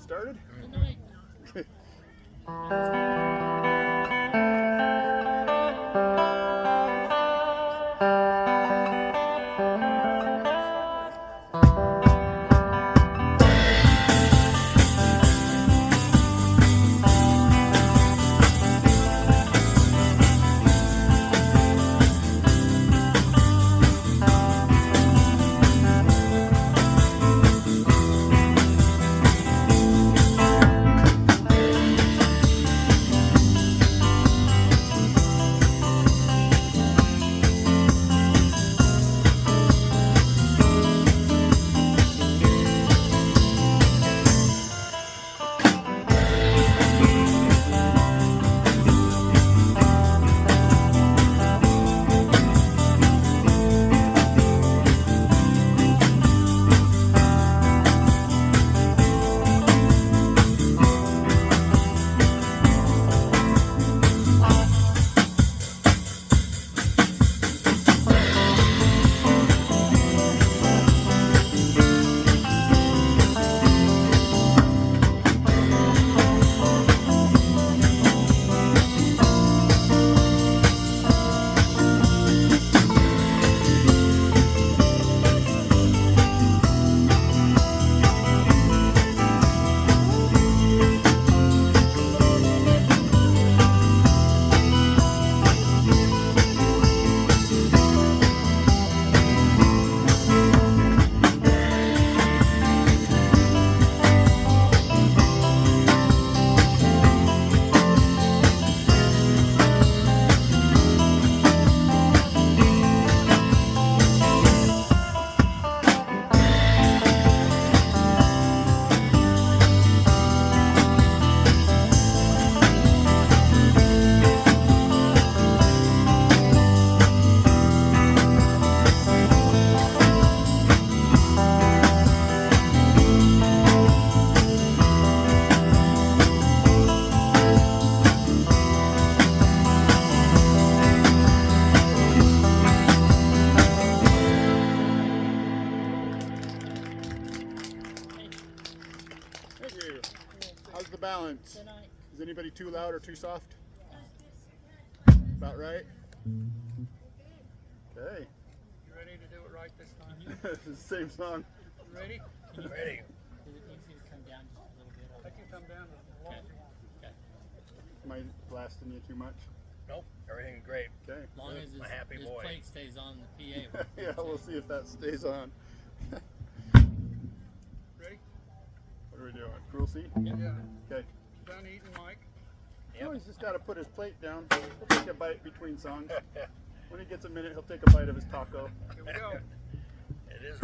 get started? Good night. Okay. Thank you. How's the balance? Good night. Is anybody too loud or too soft? About right? Okay. You ready to do it right this time? It's the same song. You ready? Ready. Is it easy to come down just a little bit? I can come down as long as you want. Okay. Am I blasting you too much? Nope, everything's great. Okay. As long as I'm a his, happy his boy. plate stays on the PA. Yeah, we'll see if that stays on. Ready? What are we doing? Cruel seed? Yeah. Okay. Done eating, Mike? Oh, he's just got to put his plate down. He'll take a bite between songs. When he gets a minute, he'll take a bite of his taco. Here we go. It is.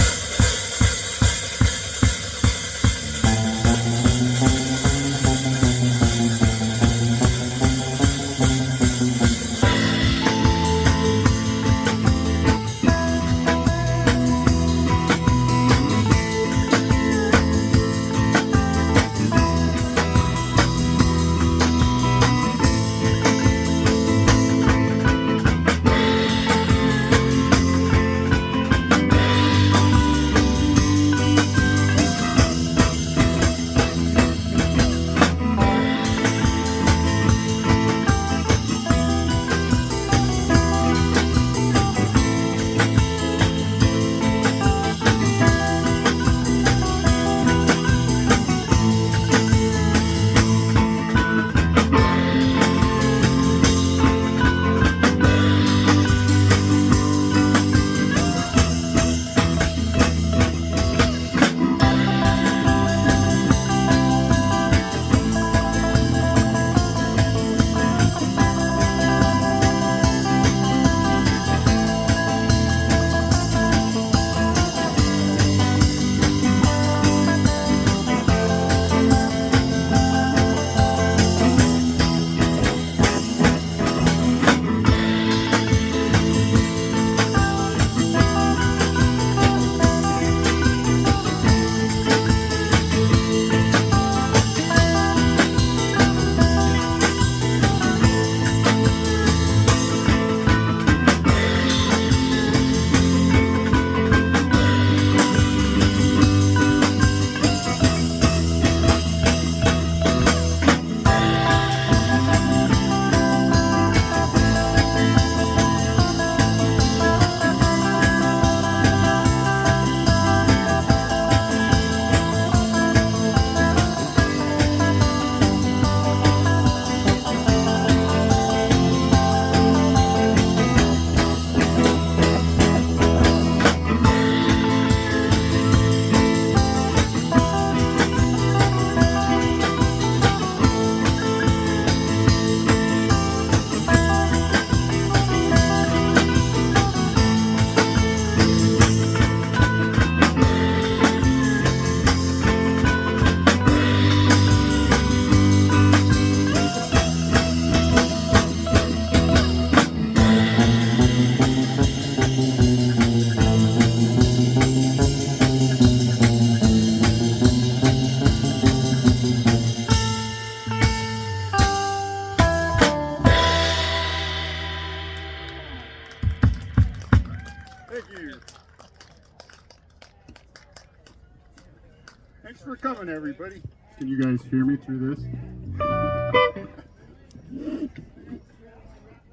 Thanks for coming, everybody. Can you guys hear me through this?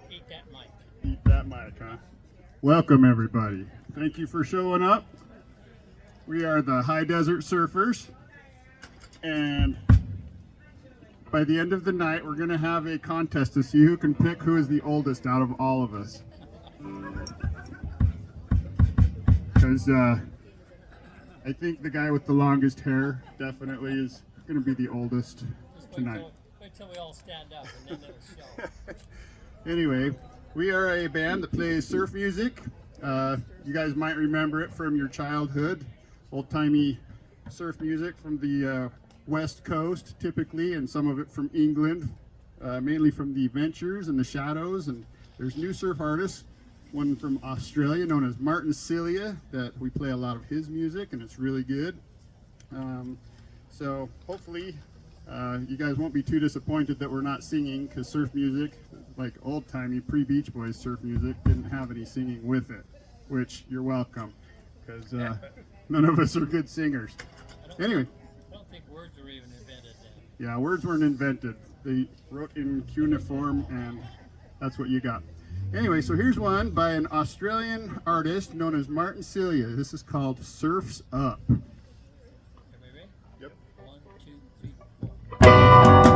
Eat that mic. Eat that mic, huh? Welcome, everybody. Thank you for showing up. We are the High Desert Surfers, and by the end of the night, we're going to have a contest to see who can pick who is the oldest out of all of us. Because I think the guy with the longest hair definitely is going to be the oldest Just tonight. wait till we all stand up and then it'll show. Anyway, we are a band that plays surf music. You guys might remember it from your childhood. Old-timey surf music from the West Coast, typically, and some of it from England, mainly from the Ventures and the Shadows. And there's new surf artists, one from Australia known as Martin Cilia, that we play a lot of his music, and it's really good. So hopefully you guys won't be too disappointed that we're not singing, because surf music, like old-timey pre-Beach Boys surf music, didn't have any singing with it, which you're welcome, because none of us are good singers. Anyway. I don't think words were even invented then. Yeah, words weren't invented. They wrote in cuneiform, and that's what you got. Anyway, so here's one by an Australian artist known as Martin Cilia. This is called Surf's Up. Everybody ready? Yep. 1, 2, 3, 4.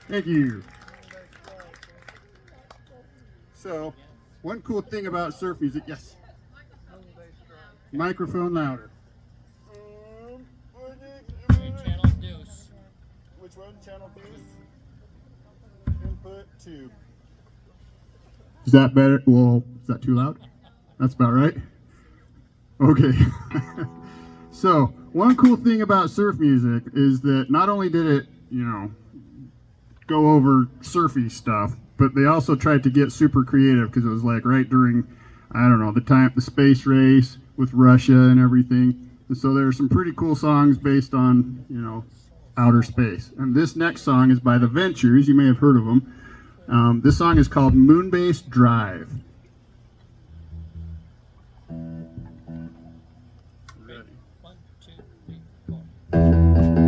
Thank you. So, one cool thing about surf music, yes. Microphone louder. Channel deuce. Which one? Channel deuce. Input 2. Is that better? Well, is that too loud? That's about right. Okay. So, one cool thing about surf music is that not only did it, go over surfy stuff, but they also tried to get super creative because it was like right during, the space race with Russia and everything. And so there are some pretty cool songs based on, outer space. And this next song is by the Ventures. You may have heard of them. This song is called Moonbase Drive. Ready. 1, 2, 3, 4.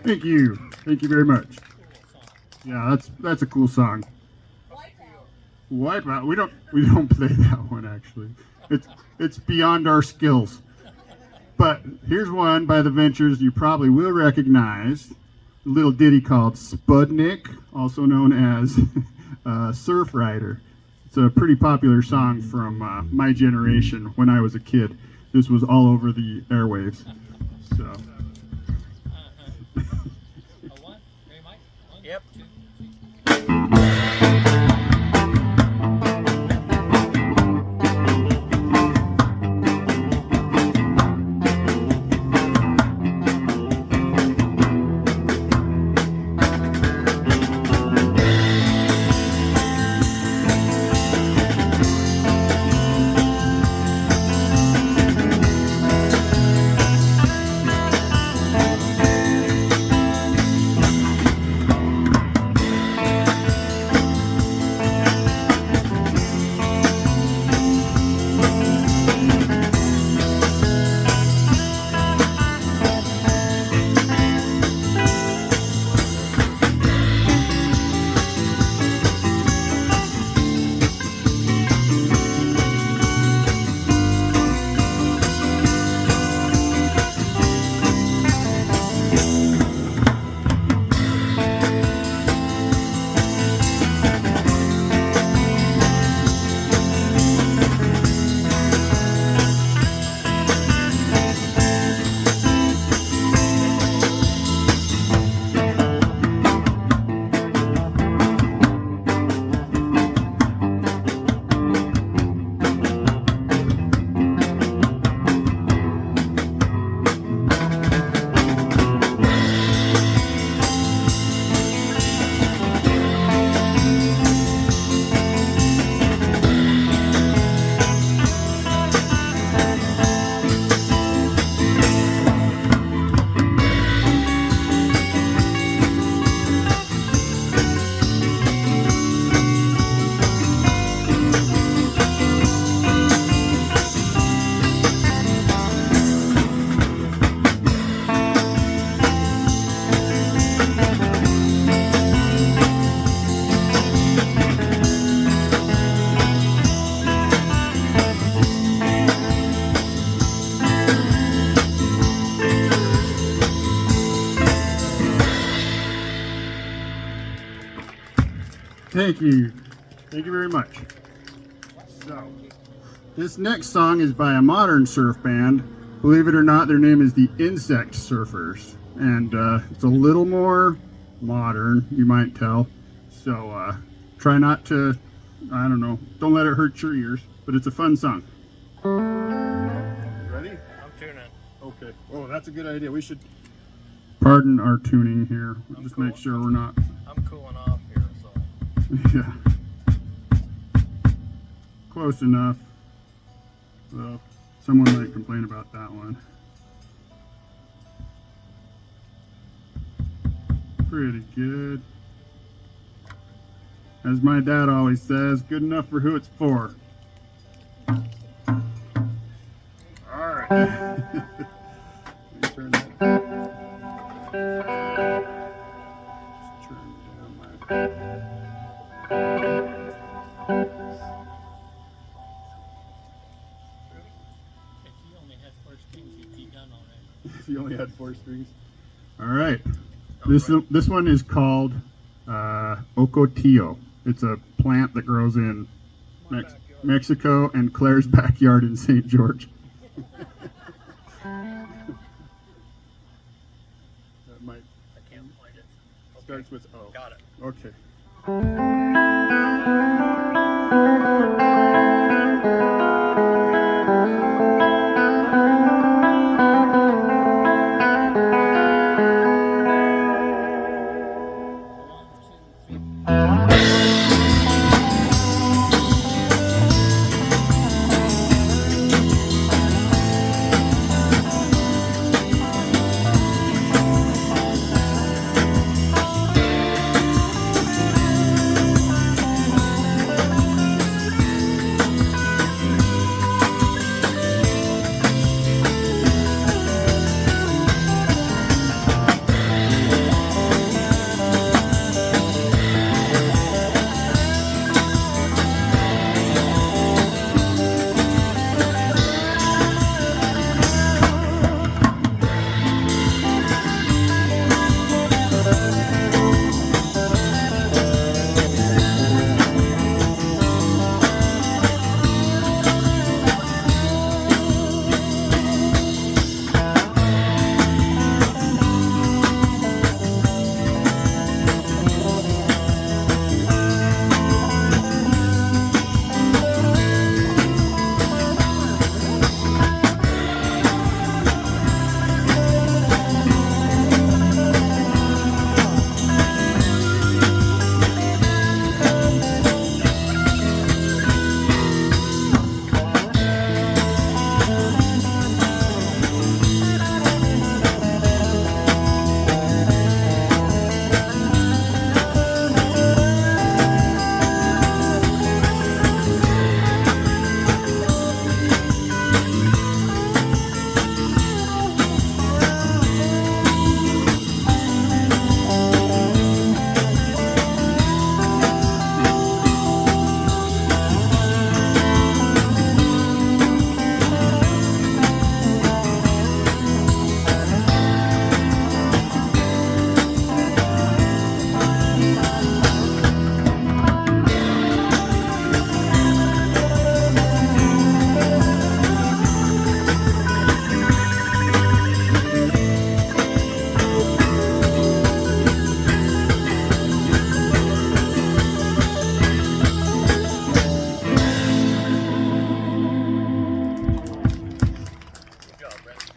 Thank you. Thank you very much. Yeah, that's a cool song. Wipeout. We don't play that one actually. It's beyond our skills. But here's one by the Ventures you probably will recognize. A little ditty called Spudnik, also known as Surf Rider. It's a pretty popular song from my generation when I was a kid. This was all over the airwaves. So. One. Ready, Mike? 1, Yep. 2, 3. Thank you. Thank you very much. So, this next song is by a modern surf band. Believe it or not, their name is the Insect Surfers. And it's a little more modern, you might tell. So, try not to, I don't know, don't let it hurt your ears. But it's a fun song. Ready? I'm tuning. Okay. Oh, that's a good idea. We should pardon our tuning here. We'll just make sure we're not. I'm cooling off here, so. Yeah. Close enough. Well, someone might complain about that one. Pretty good. As my dad always says, good enough for who it's for. Alright. Turn that. Just turn down my. If you only had 4 strings, you'd be done already. If you only had 4 strings. All right. This one is called ocotillo. It's a plant that grows in Mexico and Claire's backyard in St. George. That might I can't find it. starts with O. Got it. Okay. One, two, three.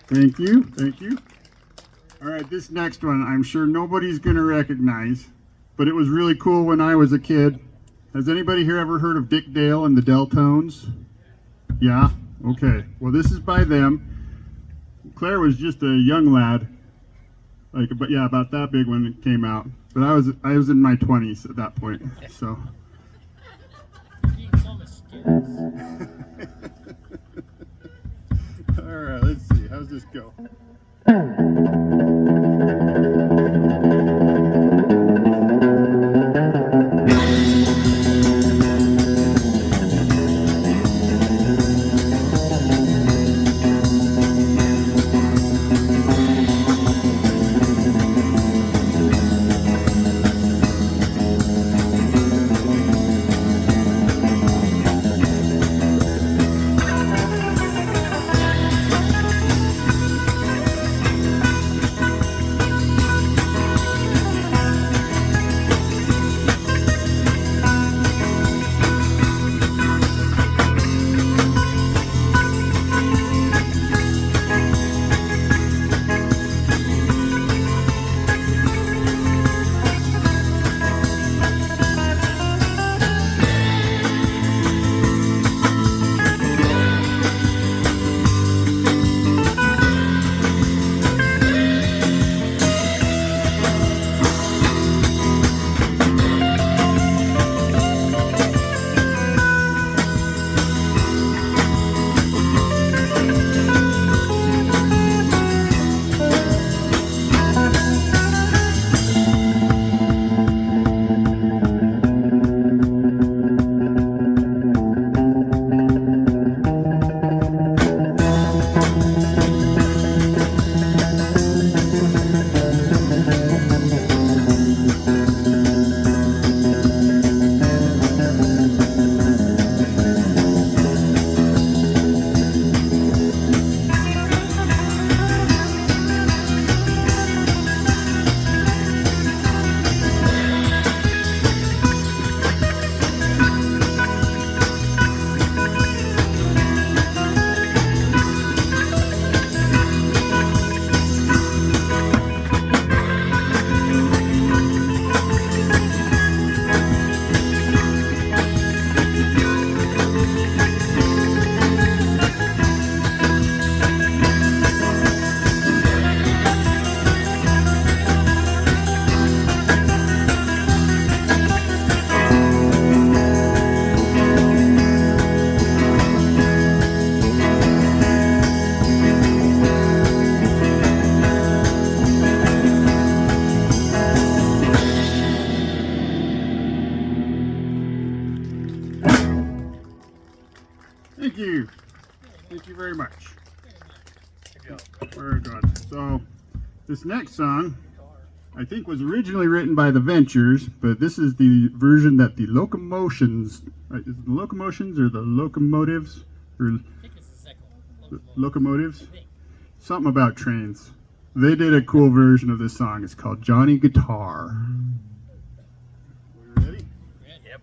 Thank you. Thank you. All right, this next one, I'm sure nobody's going to recognize, but it was really cool when I was a kid. Has anybody here ever heard of Dick Dale and the Deltones? Yeah? Okay. Well, this is by them. Claire was just a young lad, but yeah, about that big when it came out. But I was in my 20s at that point, so. Being so mysterious. All right, let's see. How's this go? Thank you very much. Good job. Very good. So, this next song, I think, was originally written by the Ventures, but this is the version that the Locomotions, is it the Locomotions or the Locomotives? Or I think it's the second one. Locomotives? I think. Something about trains. They did a cool version of this song. It's called Johnny Guitar. We ready? Ready? Yep.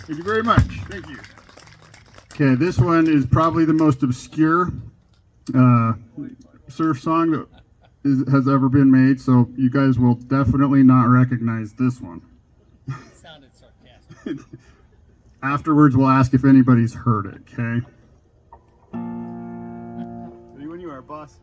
Thank you very much. Thank you. Okay, this one is probably the most obscure surf song that has ever been made, so you guys will definitely not recognize this one. Sounded sarcastic. Afterwards, we'll ask if anybody's heard it, okay? Ready when you are, boss.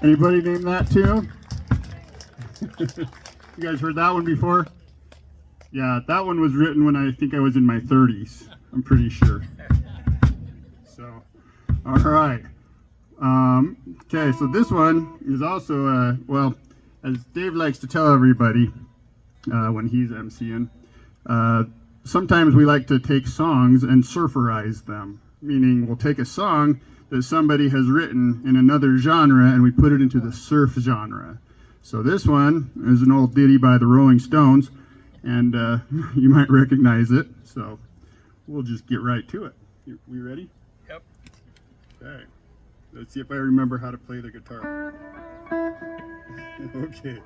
Anybody name that tune? You guys heard that one before? Yeah, that one was written when I think I was in my 30s. I'm pretty sure. So, all right. Okay, so this one is also, well, as Dave likes to tell everybody when he's emceeing, sometimes we like to take songs and surferize them, meaning we'll take a song that somebody has written in another genre and we put it into the surf genre. So this one is an old ditty by the Rolling Stones, and you might recognize it, so we'll just get right to it. We ready? Yep. Okay. Let's see if I remember how to play the guitar. Okay.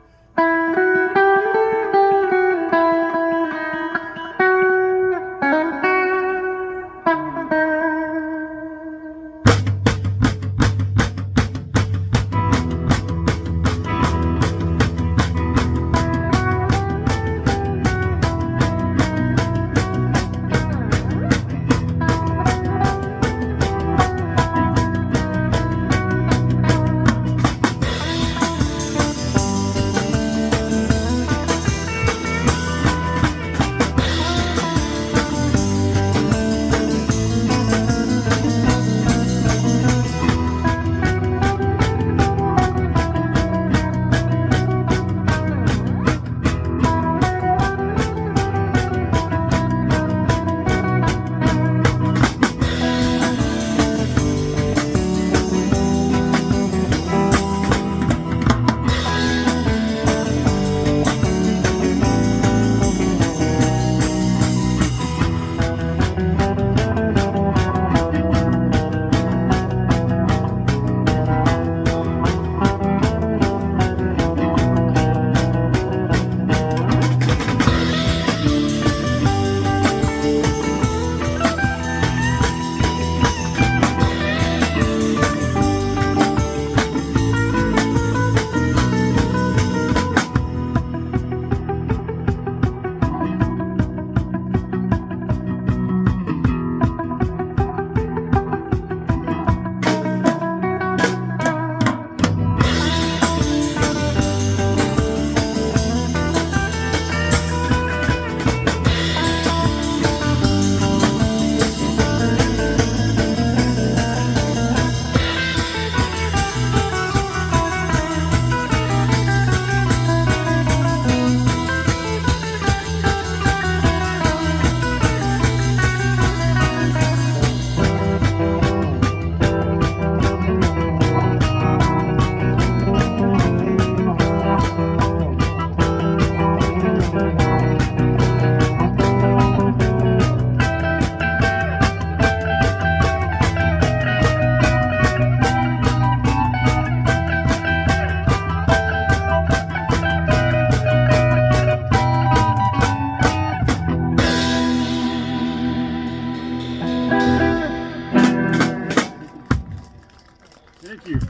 Thank you.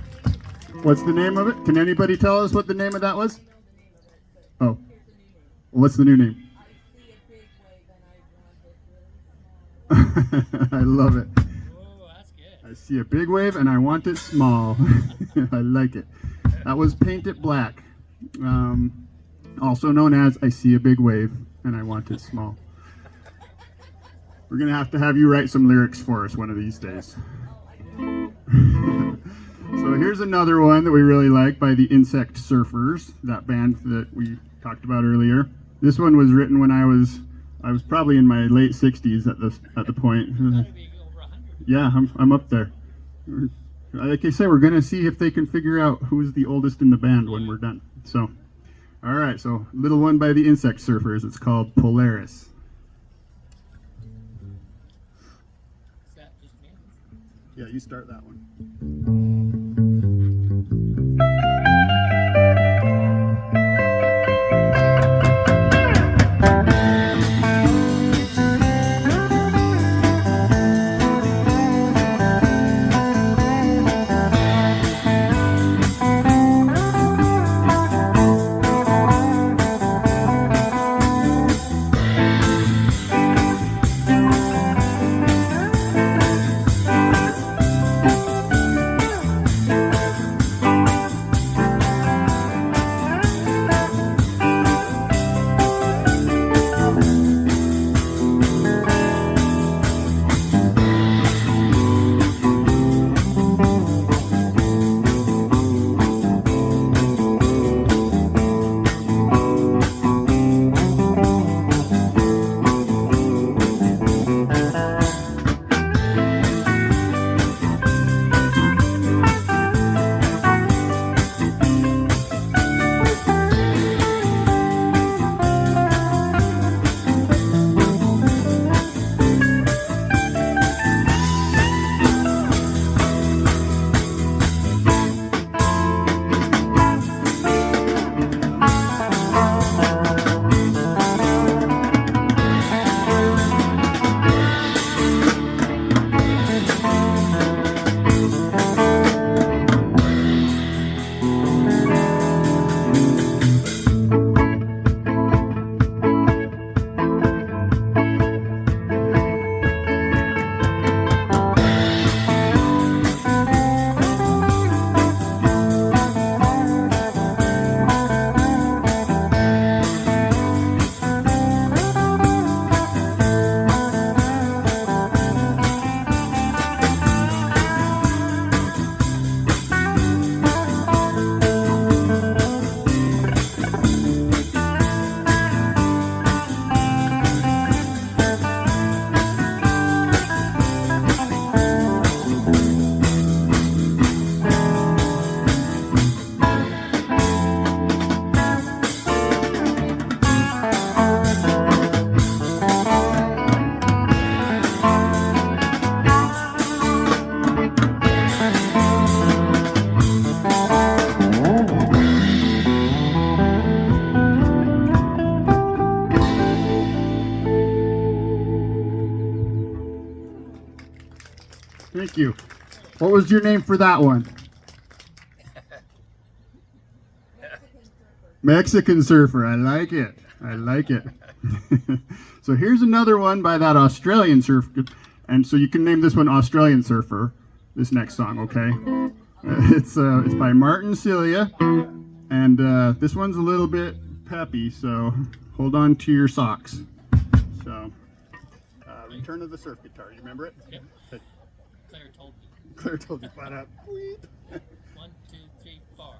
What's the name of it? Can anybody tell us what the name of that was? Oh. What's the new name? I love it. Oh, that's good. I see a big wave and I want it small. I like it. That was Paint It Black. Also known as I see a big wave and I want it small. We're going to have you write some lyrics for us one of these days. So here's another one that we really like by the Insect Surfers, that band that we talked about earlier. This one was written when I was probably in my late 60s at the point. Gotta be over 100. Yeah, I'm up there. Like I say, we're gonna see if they can figure out who's the oldest in the band when we're done. So, all right. So, little one by the Insect Surfers. It's called Polaris. Is that just me? Yeah, you start that one. Thank you. What was your name for that one? Mexican surfer. I like it. I like it. So here's another one by that Australian surfer. And so you can name this one Australian Surfer, this next song, okay? It's by Martin Cilia. And this one's a little bit peppy, so hold on to your socks. So, Return of the Surf Guitar. You remember it? Yep. Okay. Claire told me. Claire told you flat out. 1, 2, 3, 4.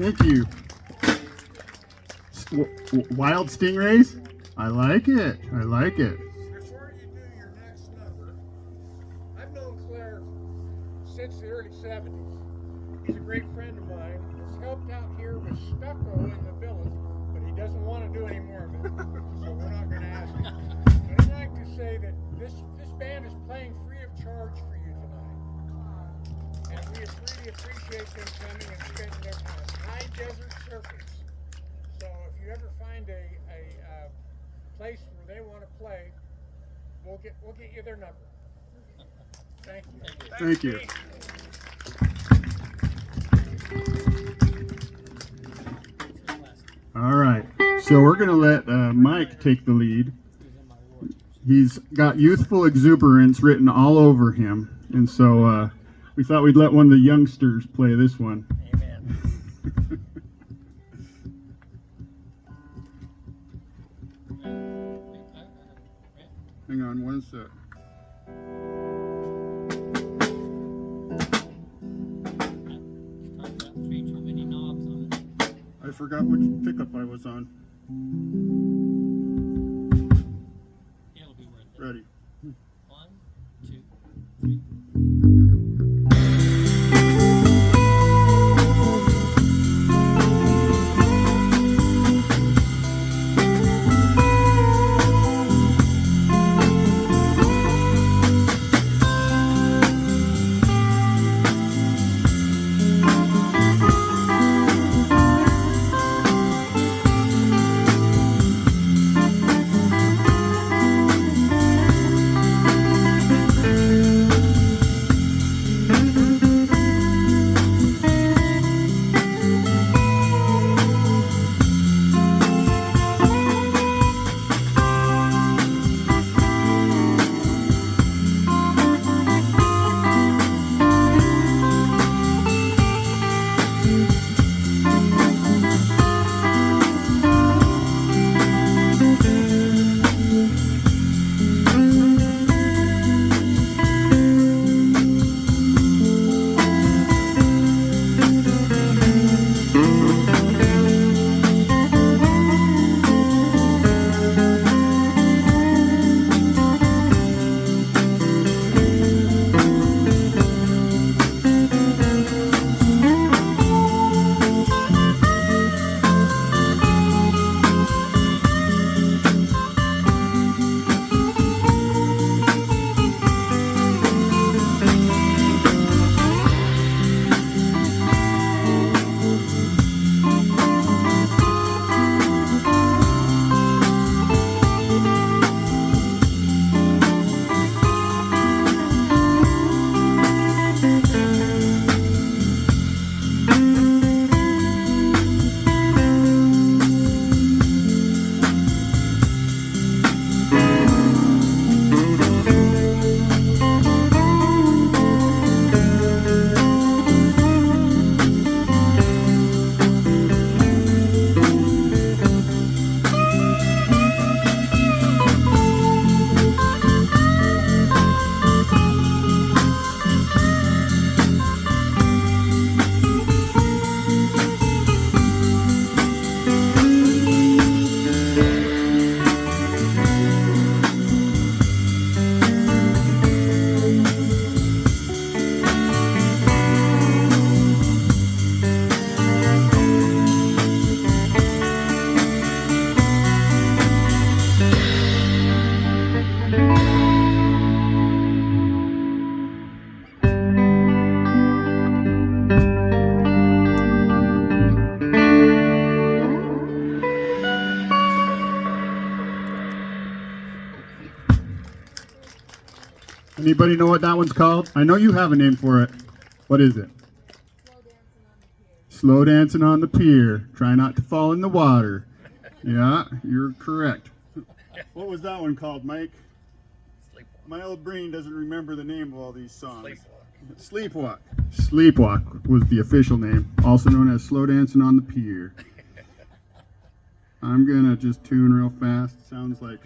Thank you. Wild Stingrays? I like it. I like it. Before you do your next number, I've known Claire since the early 70s. He's a great friend of mine. He's helped out here with stucco in the villas, but he doesn't want to do any more of it. So we're not going to ask him. But I'd like to say that this band is playing free of charge for you tonight. And we really appreciate them coming and spending their time. High desert surfers. So if you ever find a place where they want to play, we'll get you their number. Thank you. Thank you. All right. So we're going to let Mike take the lead. He's got youthful exuberance written all over him. And so we thought we'd let one of the youngsters play this one. Amen. Hang on one sec. Too many knobs on it. I forgot which pickup I was on. It'll be worth it. Ready. 1, 2, 3. Anybody know what that one's called? I know you have a name for it. What is it? Slow dancing on the pier. Try not to fall in the water. Yeah, you're correct. What was that one called, Mike? Sleepwalk. My old brain doesn't remember the name of all these songs. Sleepwalk. Sleepwalk was the official name, also known as Slow Dancing on the Pier. I'm gonna just tune real fast. Sounds like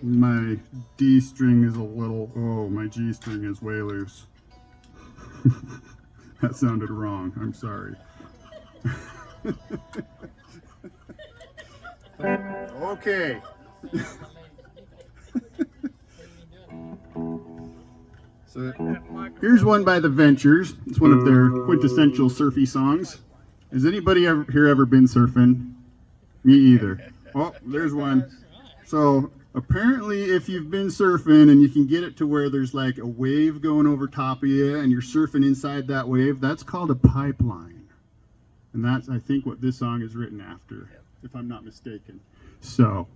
my D string is a little, oh, my G string is way loose. That sounded wrong, I'm sorry. Okay. So here's one by the Ventures. It's one of their quintessential surfy songs. Has anybody here ever been surfing? Me either. Oh, there's one. So apparently if you've been surfing and you can get it to where there's like a wave going over top of you and you're surfing inside that wave, that's called a pipeline. And that's, I think, what this song is written after, if I'm not mistaken. So,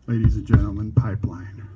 ladies and gentlemen, Pipeline.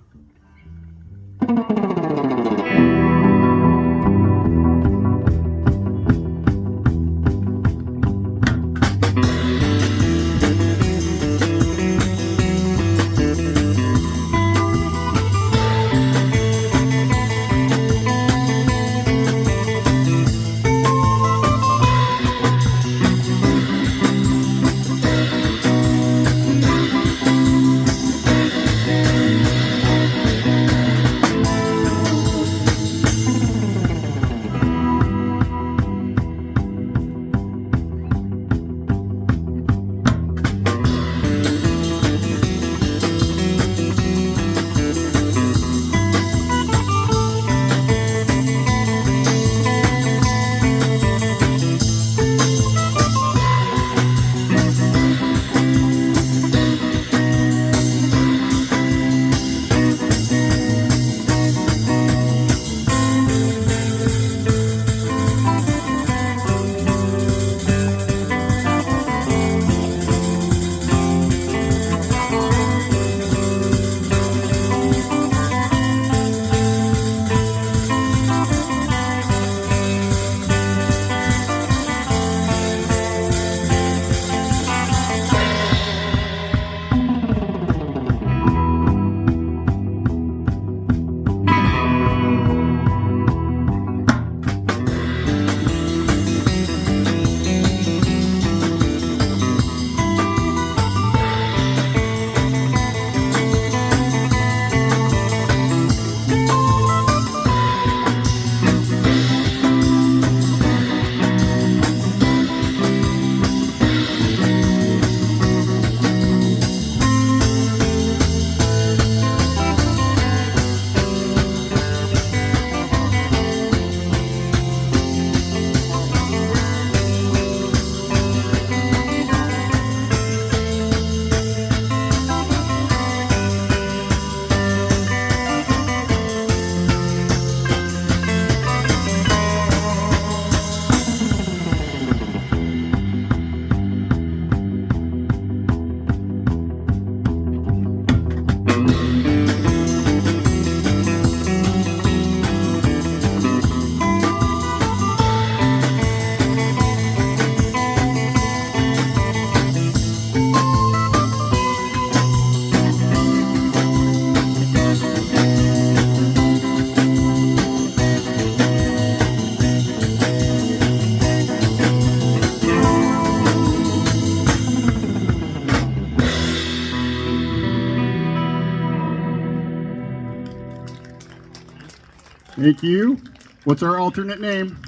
Thank you. What's our alternate name?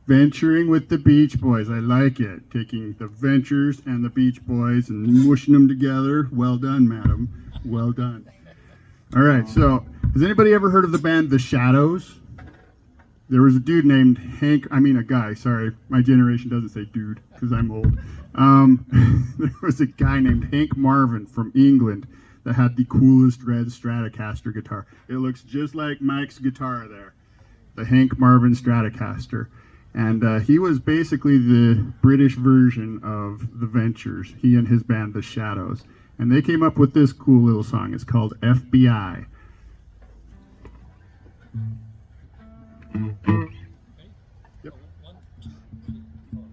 Venturing with the Beach Boys. I like it. Taking the Ventures and the Beach Boys and mushing them together. Well done, madam. Well done. All right, so has anybody ever heard of the band The Shadows? There was a dude named Hank, a guy, sorry. My generation doesn't say dude because I'm old. There was a guy named Hank Marvin from England that had the coolest red Stratocaster guitar. It looks just like Mike's guitar there, the Hank Marvin Stratocaster. And he was basically the British version of the Ventures, he and his band The Shadows. And they came up with this cool little song. It's called FBI. Yep. One, two, three, four.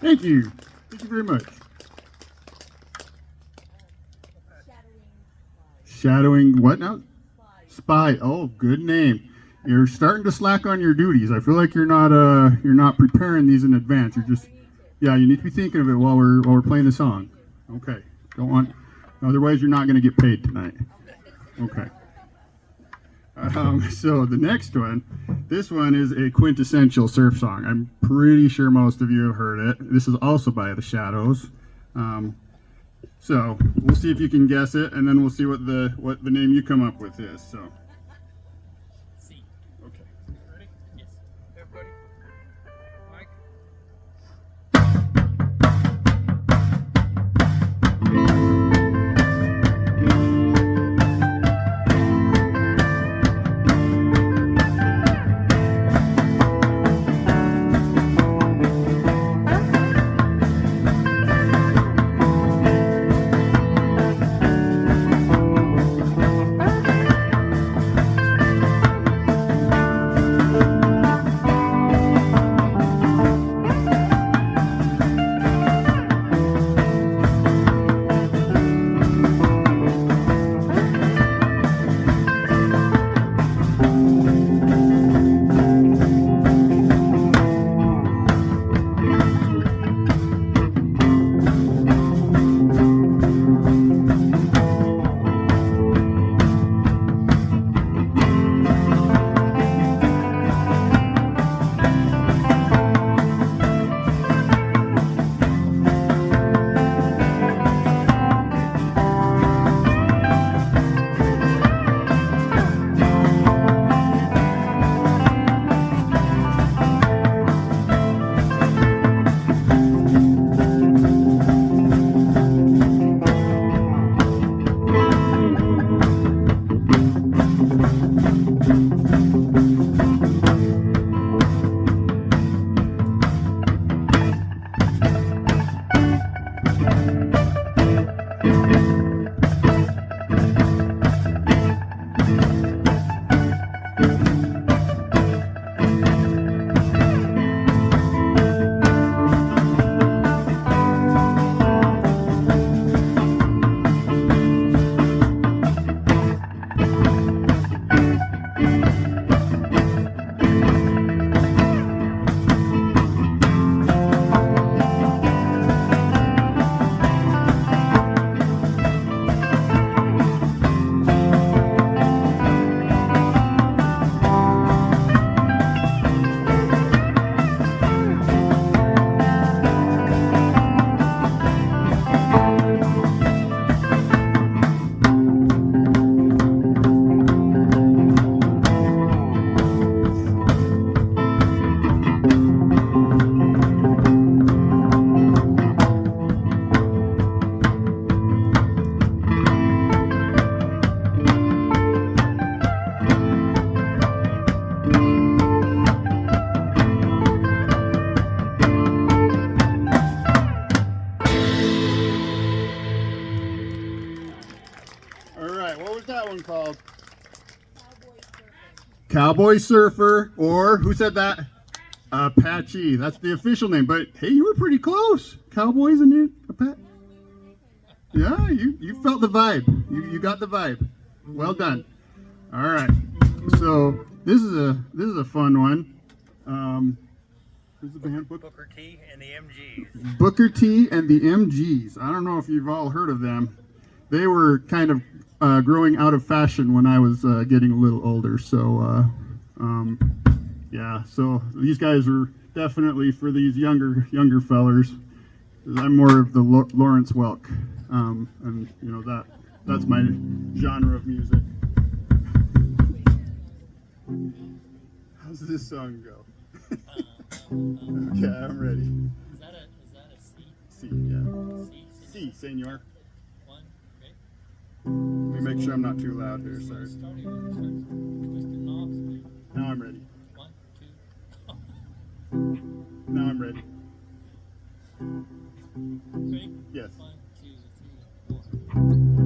Thank you. Thank you very much. Shadowing what now? Spy. Oh, good name. You're starting to slack on your duties. I feel like you're not preparing these in advance. You're just, yeah, you need to be thinking of it while we're playing the song. Okay. Don't want, otherwise you're not going to get paid tonight. Okay. So the next one, this one is a quintessential surf song. I'm pretty sure most of you have heard it. This is also by the Shadows. So we'll see if you can guess it, and then we'll see what the name you come up with is. So. C. Okay. Ready? Yes. Everybody, Mike. right, what was that one called? Cowboy Surfer, or who said that? Apache. That's the official name. But hey, you were pretty close. Cowboys and Apache. Yeah, you felt the vibe. You got the vibe. Well done. All right. So this is a fun one. Who's the band? Booker T and the MGs. Booker T and the MGs. I don't know if you've all heard of them. They were kind of growing out of fashion when I was getting a little older. So, yeah. So these guys are definitely for these younger fellers. I'm more of the Lawrence Welk, and you know that's my genre of music. How's this song go? Okay, I'm ready. Is that a C? C, yeah. C, C, senor. one, okay. Let me make sure I'm not too loud here. Sorry. Start here. Start twisting knobs. Now I'm ready. 1, 2. Now I'm ready. Ready? Yes. 1, 2, 3, 4.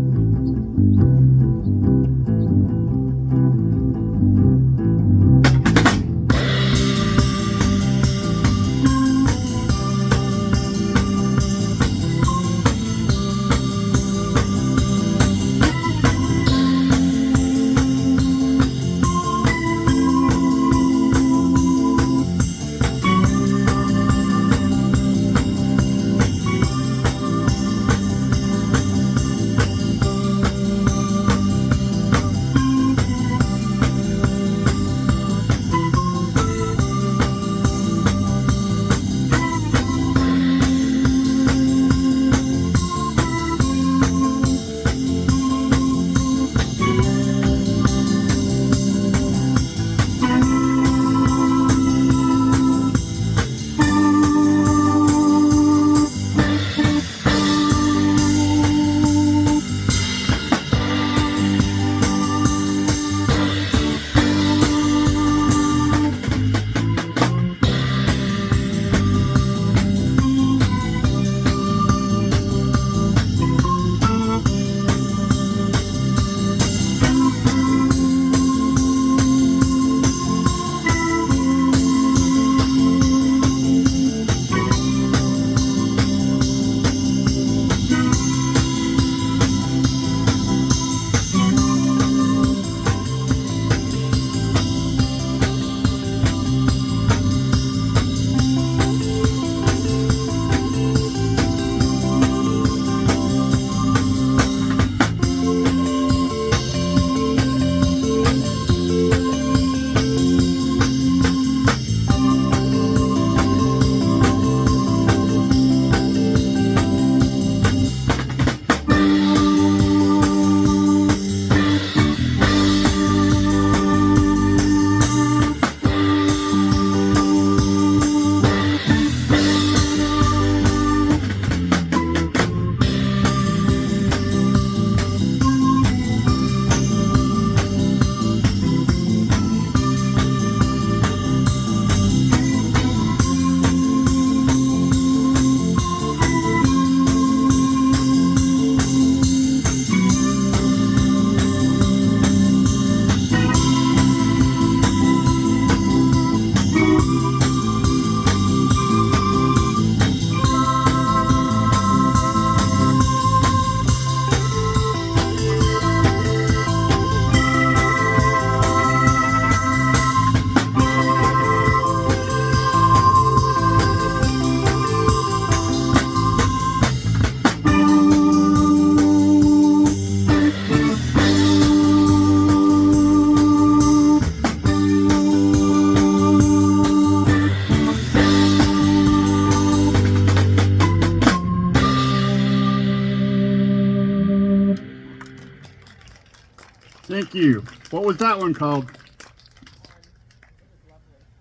Thank you. What was that one called?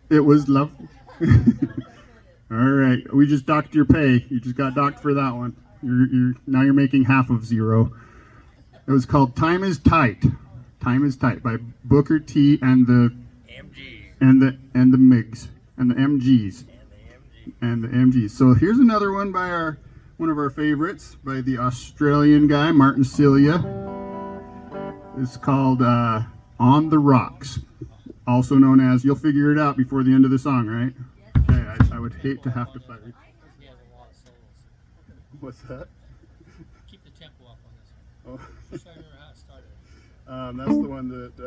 It was lovely. All right, we just docked your pay. You just got docked for that one. Now you're making half of zero. It was called "Time Is Tight." "Time Is Tight" by Booker T and the MGs. and the MIGs and the MGs and the MGs. So here's another one by one of our favorites by the Australian guy Martin Cilia. It's called On the Rocks, also known as, you'll figure it out before the end of the song, right? Okay, I would hate to have to fight. He has a lot of solos. What's that? Keep the tempo up on this Oh. one. Just try to remember how it started. That's the one that.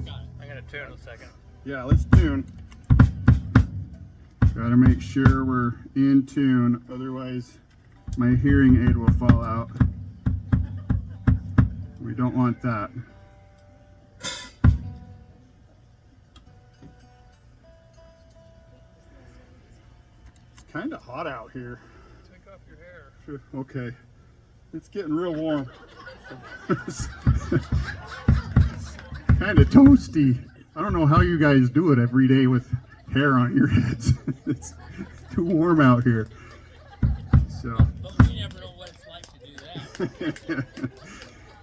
Got it. I'm gonna tune in a second. Yeah, let's tune. Gotta make sure we're in tune, otherwise my hearing aid will fall out. We don't want that. It's kind of hot out here. Take off your hair. Sure, okay. It's getting real warm. Kind of toasty. I don't know how you guys do it every day with hair on your heads. It's too warm out here. So. But we never know what it's like to do that.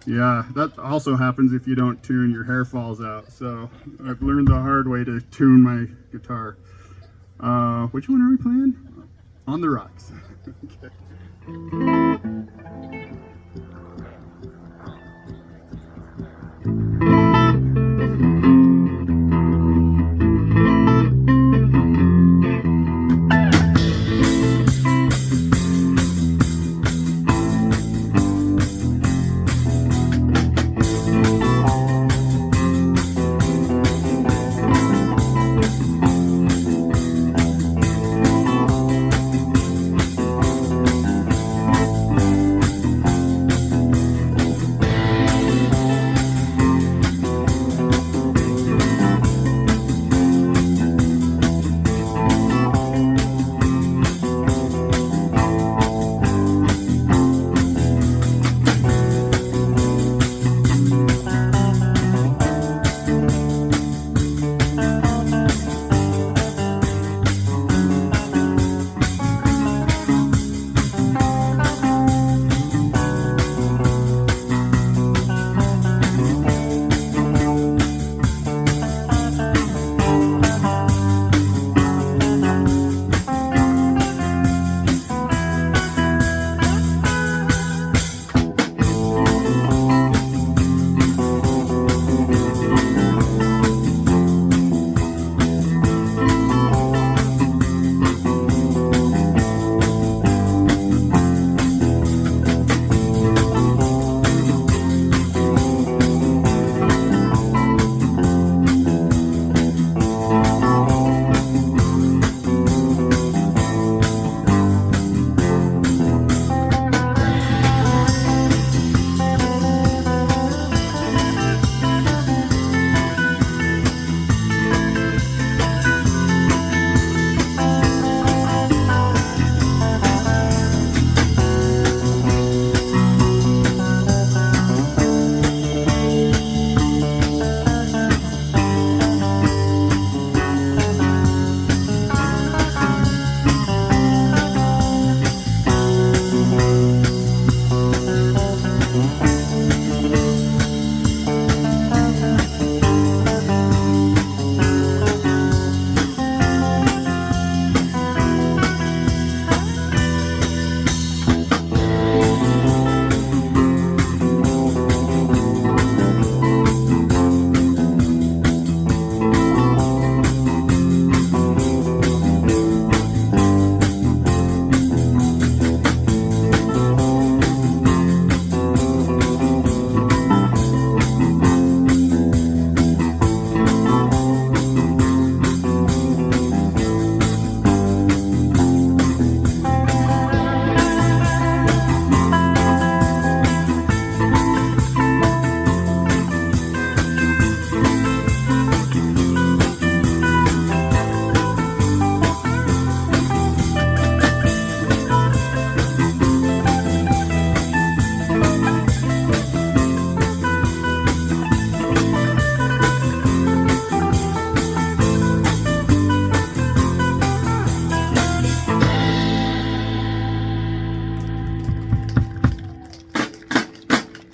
Yeah, that also happens if you don't tune, your hair falls out. So I've learned the hard way to tune my guitar. Which one are we playing? On the Rocks. Okay.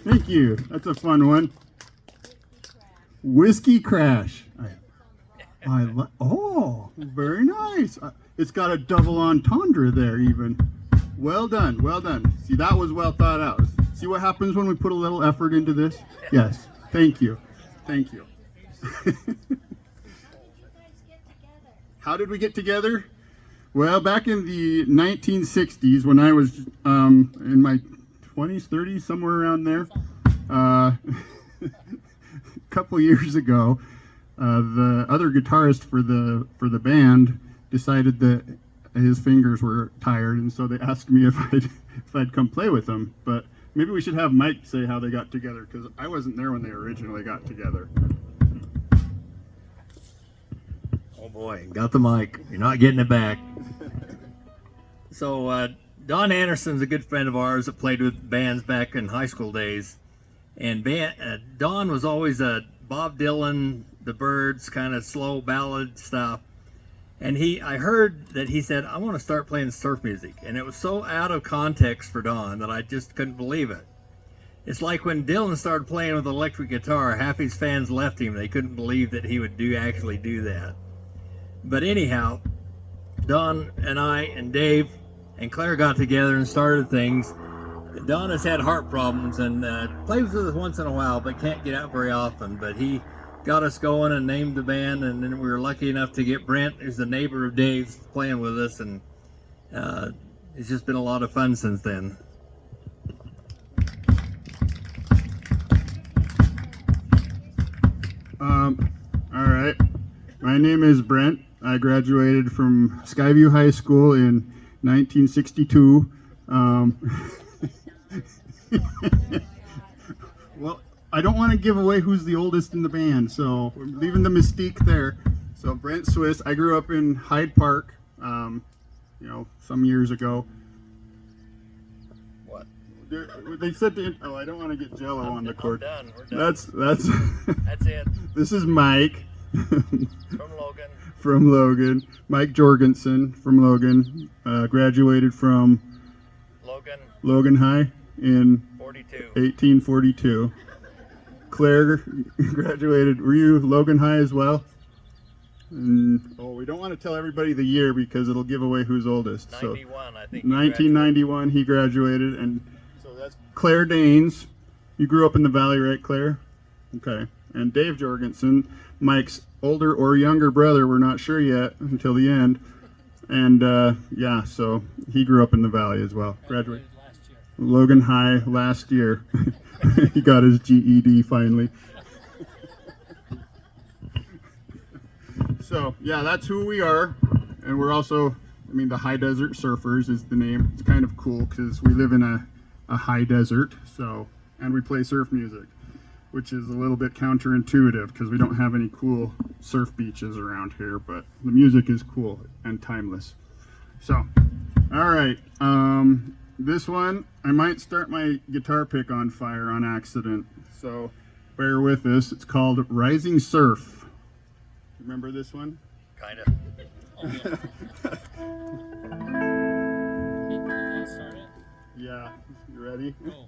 Thank you. That's a fun one. Whiskey Crash. Oh, very nice. It's got a double entendre there even. Well done, well done. See, that was well thought out. See what happens when we put a little effort into this? Yes. Thank you. Thank you. How did we get together? Well, back in the 1960s, when I was in my 20s, 30s, somewhere around there, a couple years ago, the other guitarist for the band decided that his fingers were tired, and so they asked me if I'd come play with them. But maybe we should have Mike say how they got together, because I wasn't there when they originally got together. Oh boy, got the mic. You're not getting it back. So Don Anderson's a good friend of ours that played with bands back in high school days. And Don was always a Bob Dylan, the Byrds, kind of slow ballad stuff. And I heard that he said, I want to start playing surf music. And it was so out of context for Don that I just couldn't believe it. It's like when Dylan started playing with electric guitar, half his fans left him. They couldn't believe that he would actually do that. But anyhow, Don and I and Dave and Claire got together and started things. Don has had heart problems and plays with us once in a while, but can't get out very often. But he got us going and named the band, and then we were lucky enough to get Brent, who's the neighbor of Dave's, playing with us, and it's just been a lot of fun since then. All right. My name is Brent. I graduated from Skyview High School in 1962. Well, I don't want to give away who's the oldest in the band, so we're leaving the mystique there. So Brent Swiss, I grew up in Hyde Park, some years ago. What? They said oh, I don't want to get Jello on the cord. We're done. That's That's it. This is Mike. From Logan. From Logan. Mike Jorgensen from Logan. Graduated from Logan High in 1842. Claire graduated. Were you Logan High as well? We don't want to tell everybody the year because it'll give away who's oldest. 91, I think. 1991 he graduated, and so that's Claire Danes. You grew up in the Valley, right, Claire? Okay. And Dave Jorgensen, Mike's older or younger brother, we're not sure yet until the end. And so he grew up in the Valley as well. Graduated last year. Logan High last year. He got his GED finally. So yeah, that's who we are. And we're also, the High Desert Surfers is the name. It's kind of cool because we live in a high desert, and we play surf music, which is a little bit counterintuitive because we don't have any cool surf beaches around here, but the music is cool and timeless. So, all right, this one, I might start my guitar pick on fire on accident, so bear with us. It's called Rising Surf. Remember this one? Kind of. Oh, yeah. Hey, can you start it? Yeah, you ready? Go.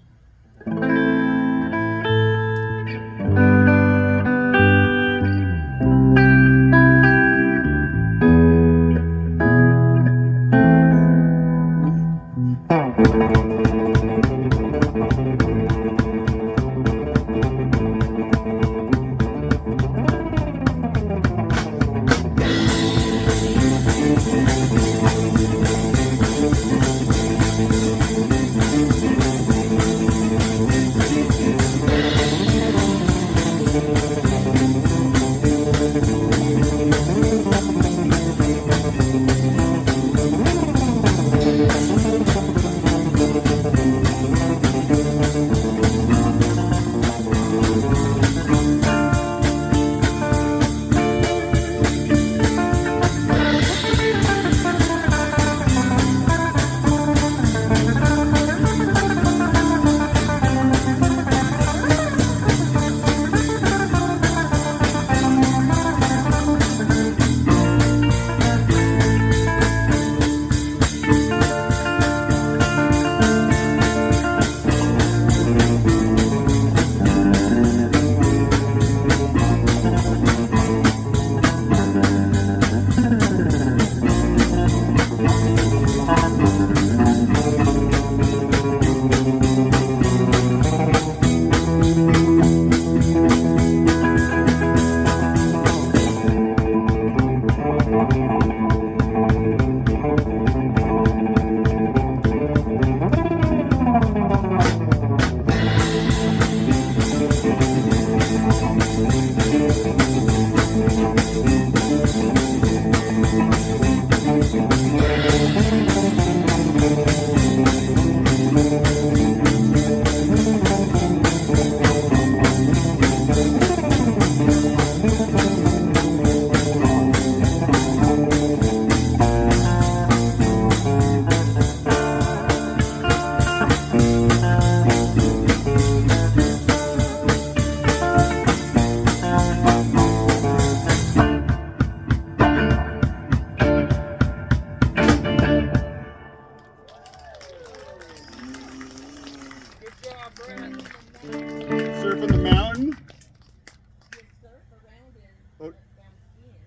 Surfing the mountain.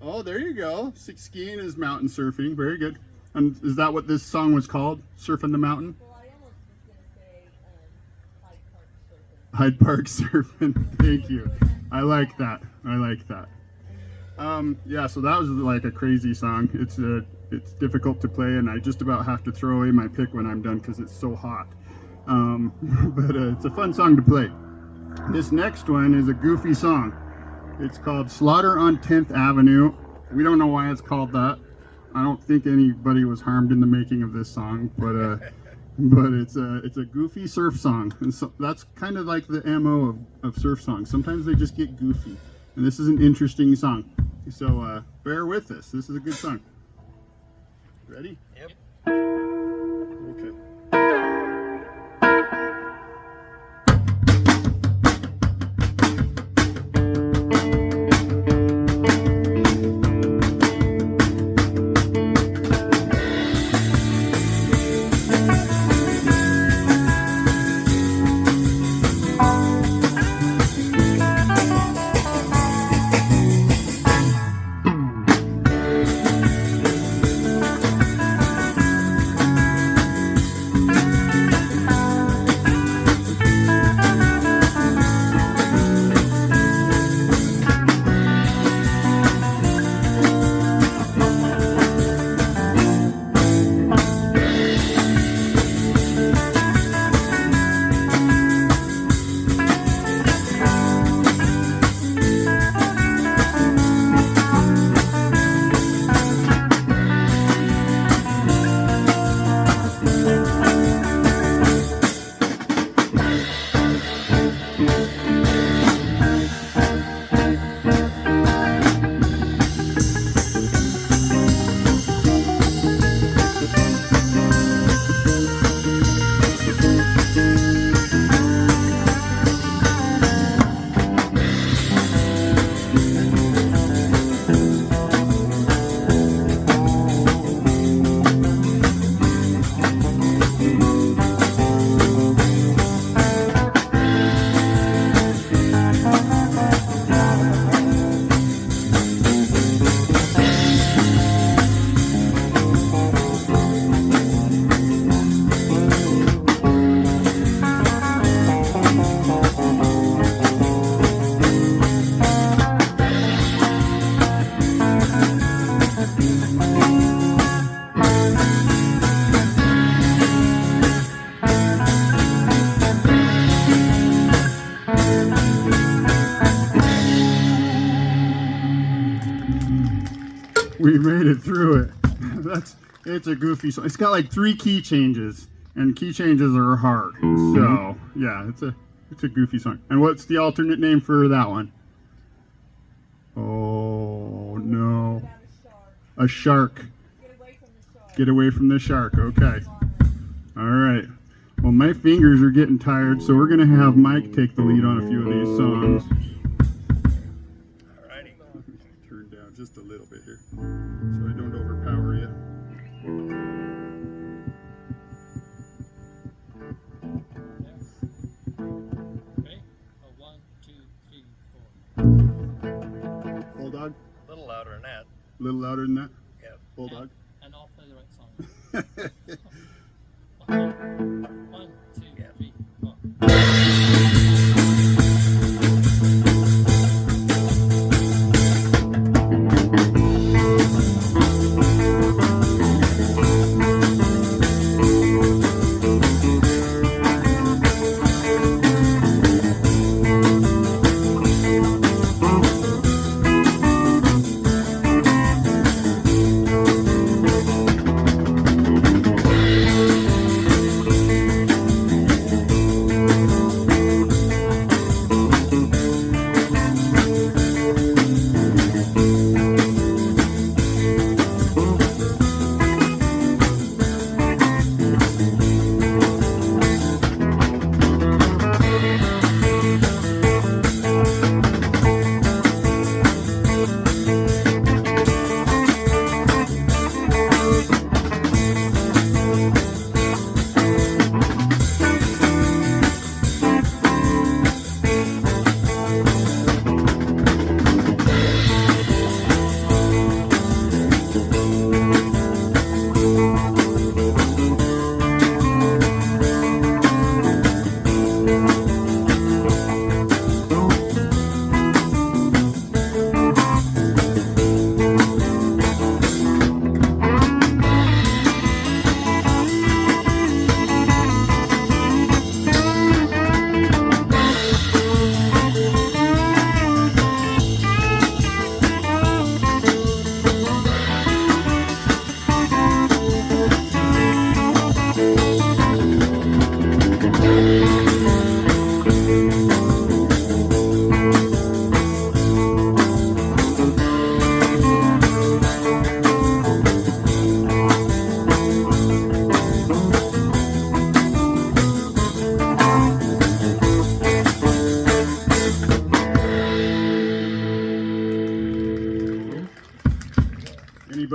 Oh, there you go. Skiing is mountain surfing. Very good. And is that what this song was called? Surfing the mountain? Well, I almost was going to say Hyde Park surfing. Hyde Park surfing. Thank you. I like that. I like that. Yeah, so that was like a crazy song. It's difficult to play, and I just about have to throw away my pick when I'm done because it's so hot. But it's a fun song to play. This next one is a goofy song. It's called Slaughter on 10th Avenue. We don't know why it's called that. I don't think anybody was harmed in the making of this song, but it's a goofy surf song, and so that's kind of like the MO of surf songs. Sometimes they just get goofy, and this is an interesting song. So bear with us. This is a good song. Ready? Yep. Okay. We made it through it. It's a goofy song. It's got like 3 key changes, and key changes are hard. So yeah, it's a goofy song. And what's the alternate name for that one? Oh no, a shark. Get away from the shark. Okay. All right. Well, my fingers are getting tired, so we're gonna have Mike take the lead on a few of these songs. Alrighty. Turn down just a little bit here, so I don't overpower you. Okay. 1, 2, 3, 4. Bulldog. A little louder than that. A little louder than that. Yep. Bulldog. And I'll play the right song. 1, 2, 3, 4.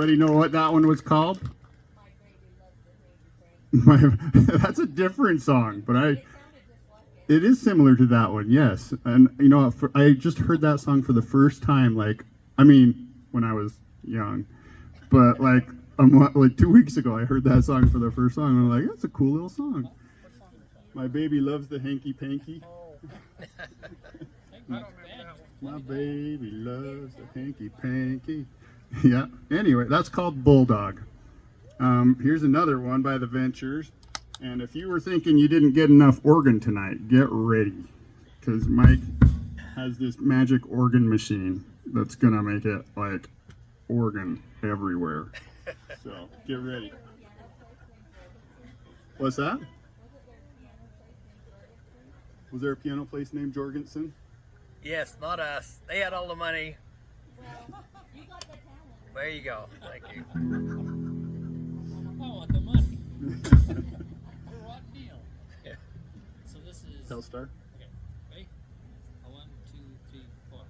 Anybody know what that one was called? My baby loves the hanky panky. That's a different song, but It sounded just like it. it is similar to that one, yes. And you know, I just heard that song for the first time, like, I mean, when I was young, but like like 2 weeks ago, I heard that song for the first time. And I'm like, that's a cool little song. My baby loves the hanky panky. I don't remember that one. My baby loves the hanky panky. Yeah. Anyway, that's called Bulldog. Here's another one by the Ventures. And if you were thinking you didn't get enough organ tonight, get ready, because Mike has this magic organ machine that's gonna make it like organ everywhere. So get ready. What's that? Was there a piano place named Jorgensen? Yes, not us. They had all the money. Well, you got the talent. There you go. Thank you. I want the money. What deal? So this is. Telstar. Okay. Ready? 1, 2, 3, 4.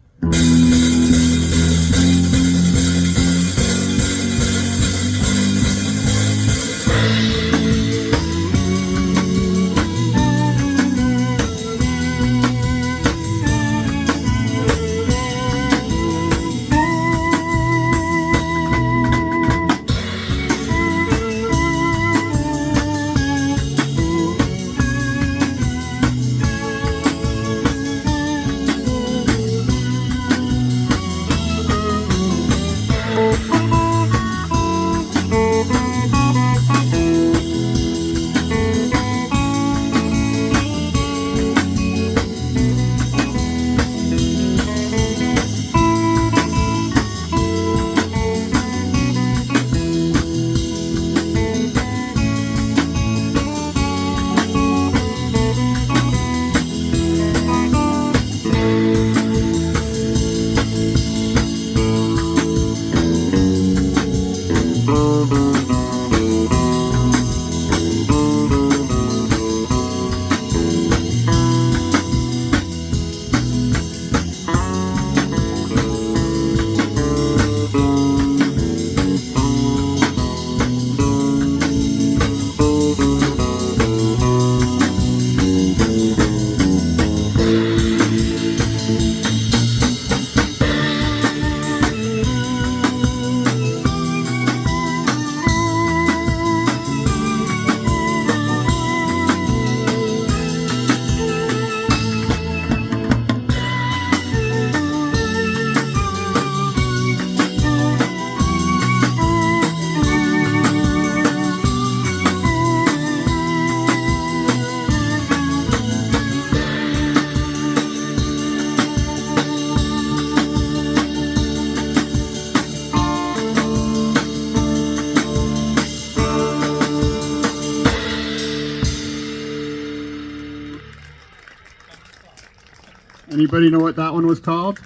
Anybody know what that one was called?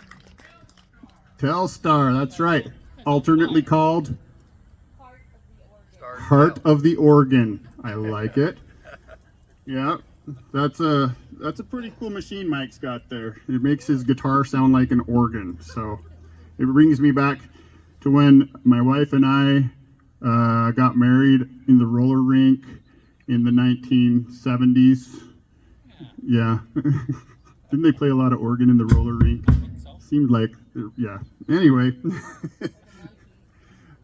Telstar, that's right. Alternately called Heart of the organ. Heart of the Organ. I like it. Yeah, that's a pretty cool machine Mike's got there. It makes his guitar sound like an organ. So it brings me back to when my wife and I got married in the roller rink in the 1970s. Yeah. Didn't they play a lot of organ in the roller rink? So, Seemed like, yeah. Anyway.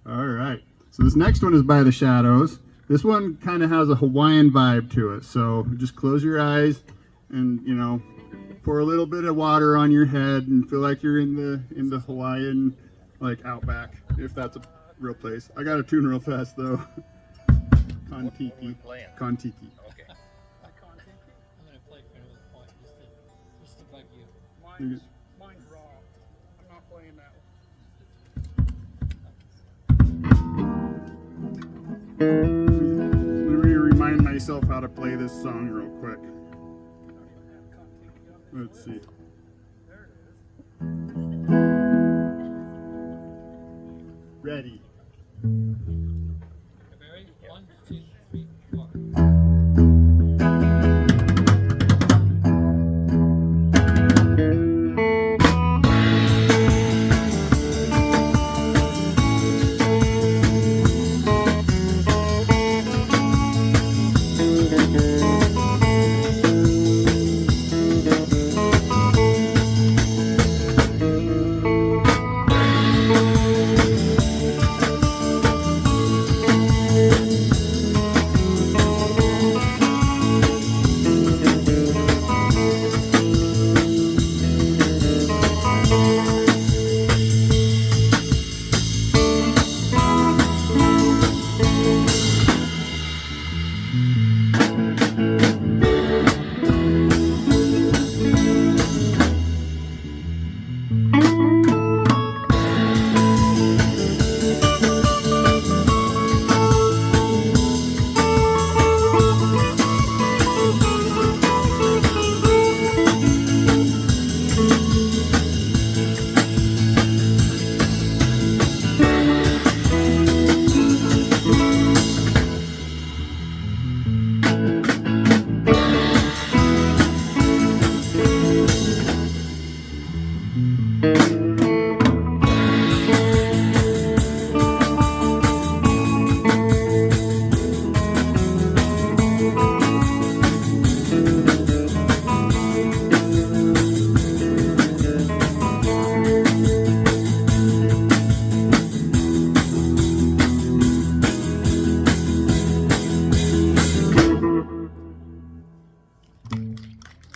All right. So this next one is by the Shadows. This one kind of has a Hawaiian vibe to it. So just close your eyes and, you know, pour a little bit of water on your head and feel like you're in the Hawaiian, like, outback, if that's a real place. I got to tune real fast though. Kon-Tiki. Playing. Kon-Tiki. Okay. I'm gonna play for another point just to bug you. Mine's raw. I'm not playing that one. Let me remind myself how to play this song real quick. Let's see. Ready. Ready? 1, 2, 3, 4.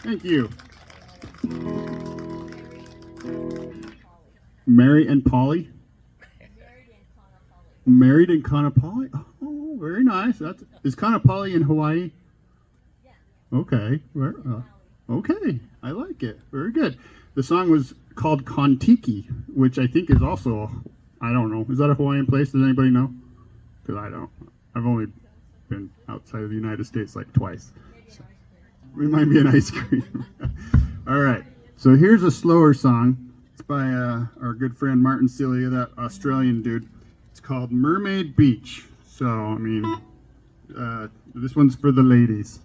Thank you. Mary and Polly. Married in Kanapali. Oh, very nice. Is Kanapali in Hawaii? Okay. Okay. I like it. Very good. The song was called Kontiki, which I think is also, I don't know. Is that a Hawaiian place? Does anybody know? Because I don't. I've only been outside of the United States like twice. So, it might be an ice cream. All right. So here's a slower song. It's by our good friend Martin Cilia, that Australian dude. It's called Mermaid Beach. So, I mean, this one's for the ladies.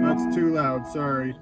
That's too loud, sorry.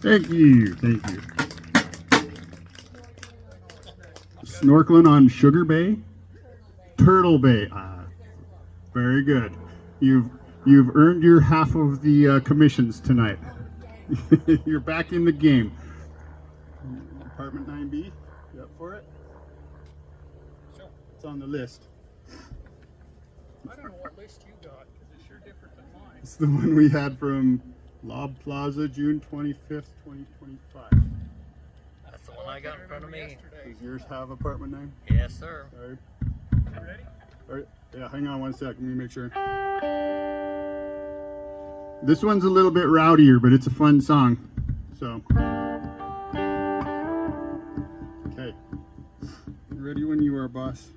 Thank you. Snorkeling on Sugar Bay? Turtle Bay. Very good. You've earned your half of the commissions tonight. You're back in the game. Apartment 9B, you up for it? Sure. It's on the list. I don't know what list you got, because it's sure different than mine. It's the one we had from Lob Plaza, June 25th, 2025. That's the one I got in front of me. Does yours have apartment 9? Yes, sir. Sorry. You ready? All right. Yeah, hang on one sec. Let me make sure. This one's a little bit rowdier, but it's a fun song. So. Okay. Ready when you are, boss.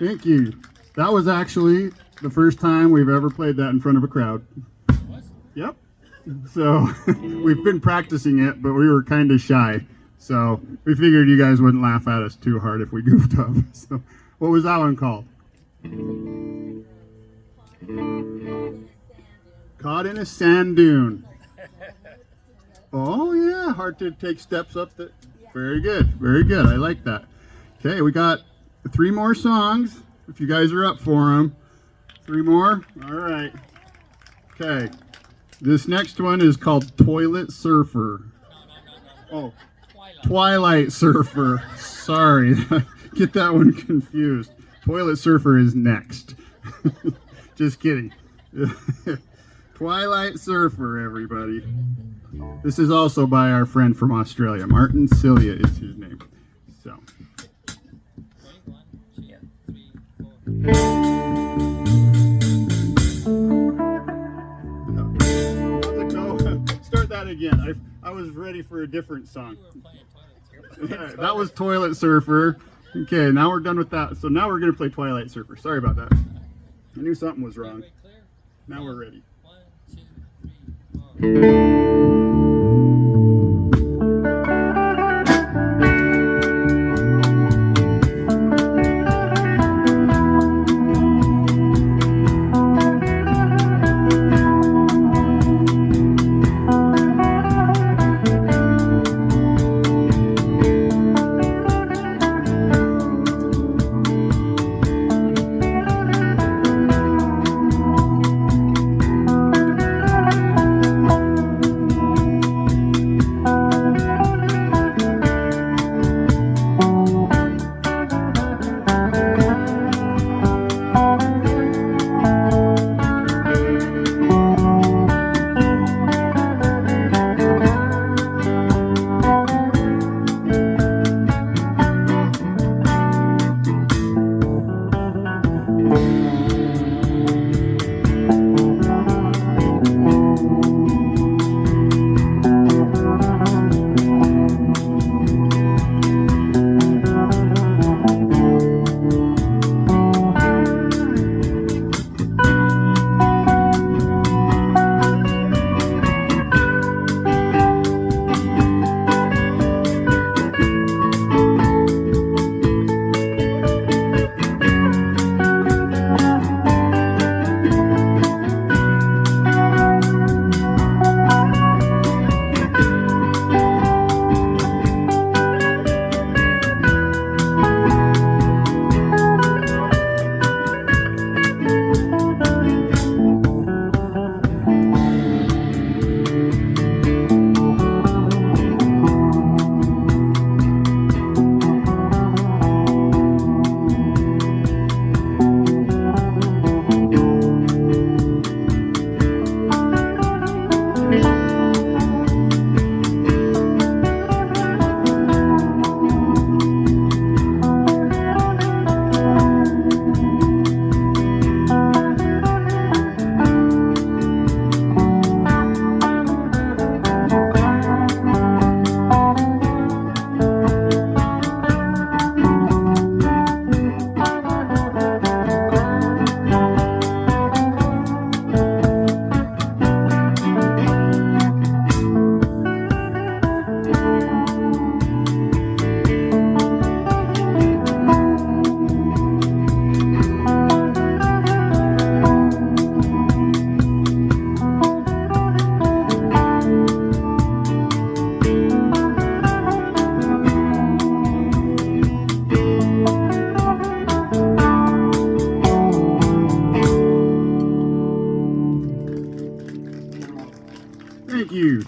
Thank you. That was actually the first time we've ever played that in front of a crowd. Was? Yep. So we've been practicing it, but we were kind of shy. So we figured you guys wouldn't laugh at us too hard if we goofed up. So what was that one called? Caught in a sand dune. Oh yeah, hard to take steps up the. Very good, very good. I like that. Okay, we got 3 more songs. If you guys are up for them, 3 more. All right. Okay, this next one is called Toilet Surfer. No. Oh, Twilight Surfer. Sorry, get that one confused. Toilet Surfer is next. Just kidding. Twilight Surfer, everybody. This is also by our friend from Australia. Martin Cilia is his name. So. 1, 2, 3, 4. How's it go? Start that again. I was ready for a different song. You were playing Toilet Surfer. That was Toilet Surfer. Okay, now we're done with that. So now we're going to play Twilight Surfer. Sorry about that. I knew something was wrong. Wait, clear. Now we're ready. 1, 2, 3, 4.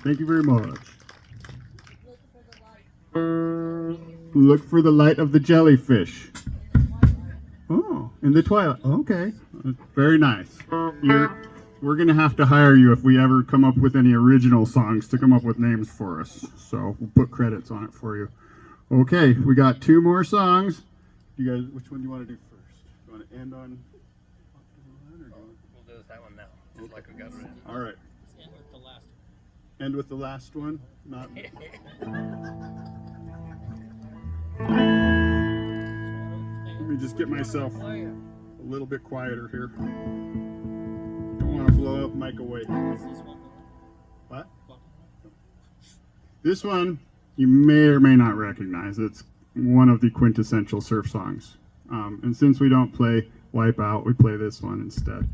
Thank you very much. Look for the light of the jellyfish. Oh, in the twilight. Okay, very nice. We're gonna have to hire you if we ever come up with any original songs to come up with names for us. So we'll put credits on it for you. Okay, we got 2 more songs. You guys, which one do you want to do first? You want to end on? We'll do that one now, just like we got it in. All right. End with the last one. End with the last one. Not. Swallow, Let me me just get myself Playing. a little bit quieter here. Don't want to blow up mic away. Is this one? What? What? This one you may or may not recognize. It's one of the quintessential surf songs. And since we don't play Wipeout, we play this one instead.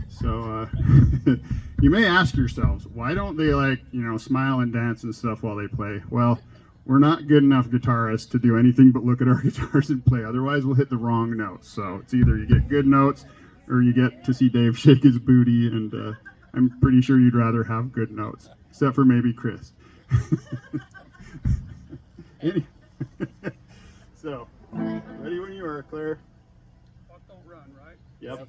So you may ask yourselves, why don't they smile and dance and stuff while they play? Well, we're not good enough guitarists to do anything but look at our guitars and play. Otherwise, we'll hit the wrong notes. So it's either you get good notes or you get to see Dave shake his booty. And I'm pretty sure you'd rather have good notes, except for maybe Chris. So, ready when you are, Claire. Walk, don't run, right? Yep.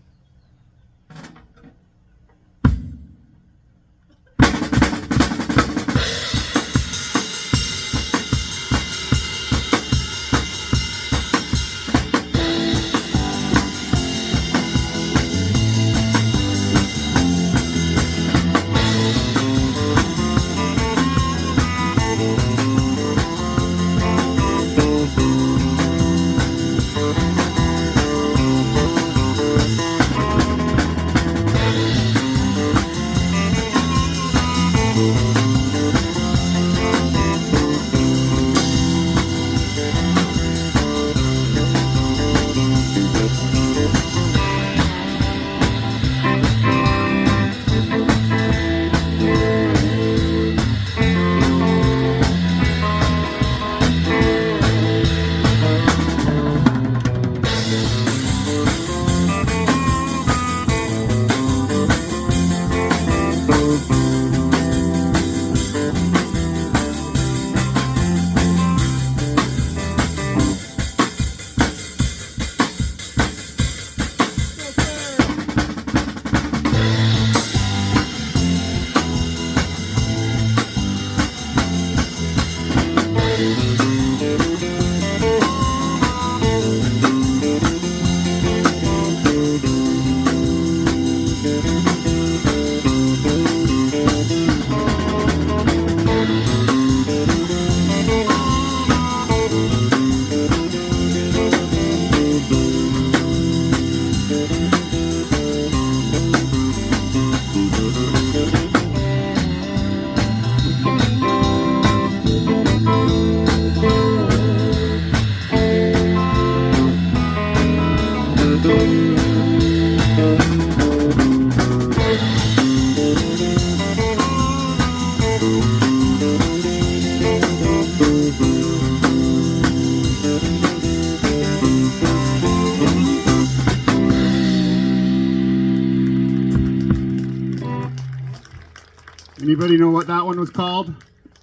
Anybody know what that one was called?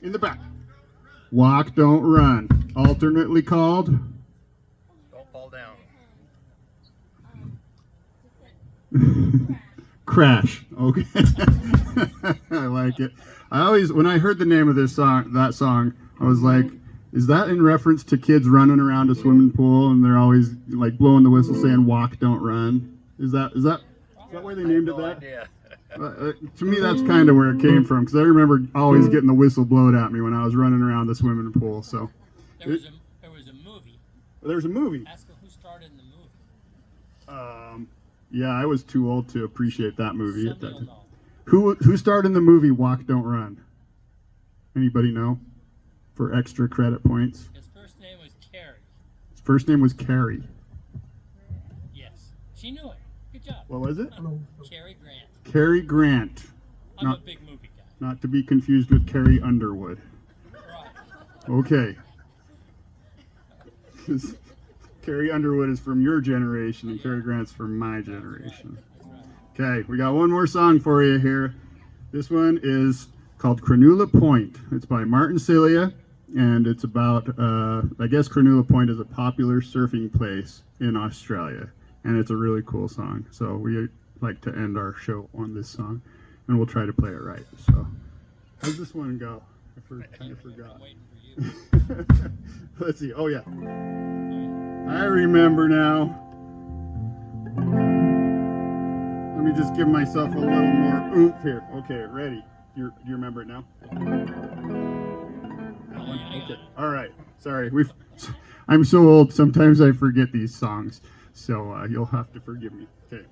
In the back. Walk, don't run. Alternately called Don't fall down. Crash. Okay. I like it. I always, when I heard the name of that song, I was like, is that in reference to kids running around a swimming pool and they're always like blowing the whistle saying walk, don't run? Is that why they named it No that? idea. To me, that's kind of where it came from, because I remember always getting the whistle blown at me when I was running around the swimming pool. So There was a movie. there's a movie. Ask her who starred in the movie. Yeah, I was too old to appreciate that movie at that Somebody time. will know. Who starred in the movie Walk, Don't Run? Anybody know? For extra credit points. His first name was Carrie. His first name was Carrie. Yes. She knew it. Good job. What was it? Carrie Grant. Cary Grant. I'm Not- a big movie guy. Not to be confused with Carrie Underwood. Right. Okay. 'Cause Carrie Underwood is from your generation and Cary Grant's from my generation. That's right. Okay, we got one more song for you here. This one is called Cronulla Point. It's by Martin Cilia, and it's about, I guess Cronulla Point is a popular surfing place in Australia, and it's a really cool song. So we like to end our show on this song, and we'll try to play it right. So, how's this one go? I kind of forgot. I'm waiting for you. Let's see. Oh yeah, Oh, yeah. I remember now. Let me just give myself a little more oomph here. Okay, ready? Do you remember it now? That one? Yeah, I got Okay. it. All right. Sorry. I'm so old. Sometimes I forget these songs. So you'll have to forgive me. Okay.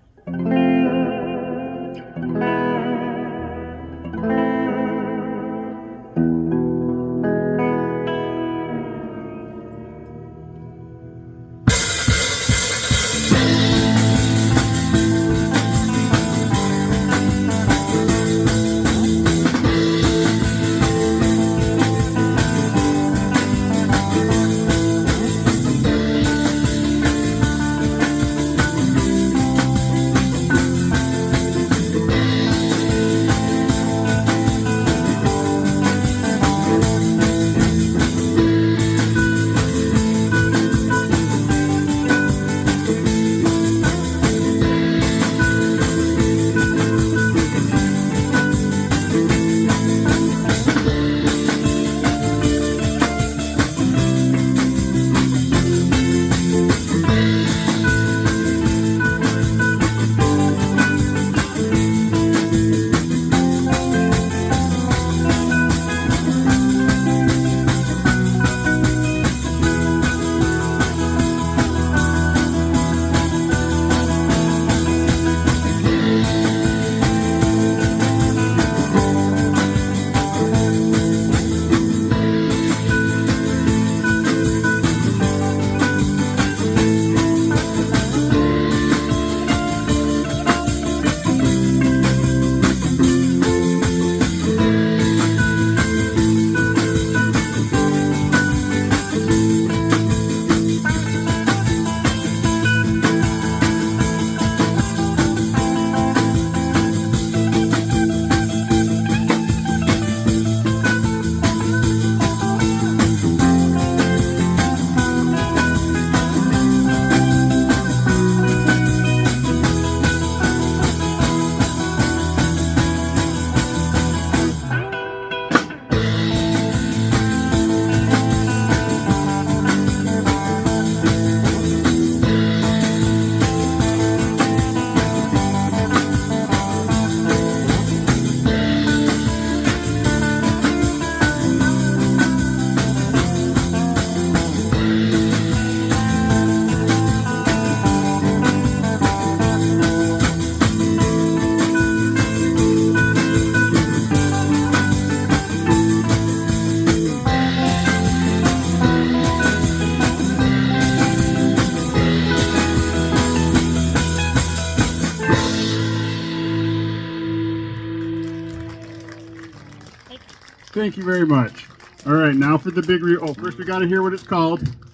Thank you very much. All right, now for the big first we got to hear what it's called. Aussie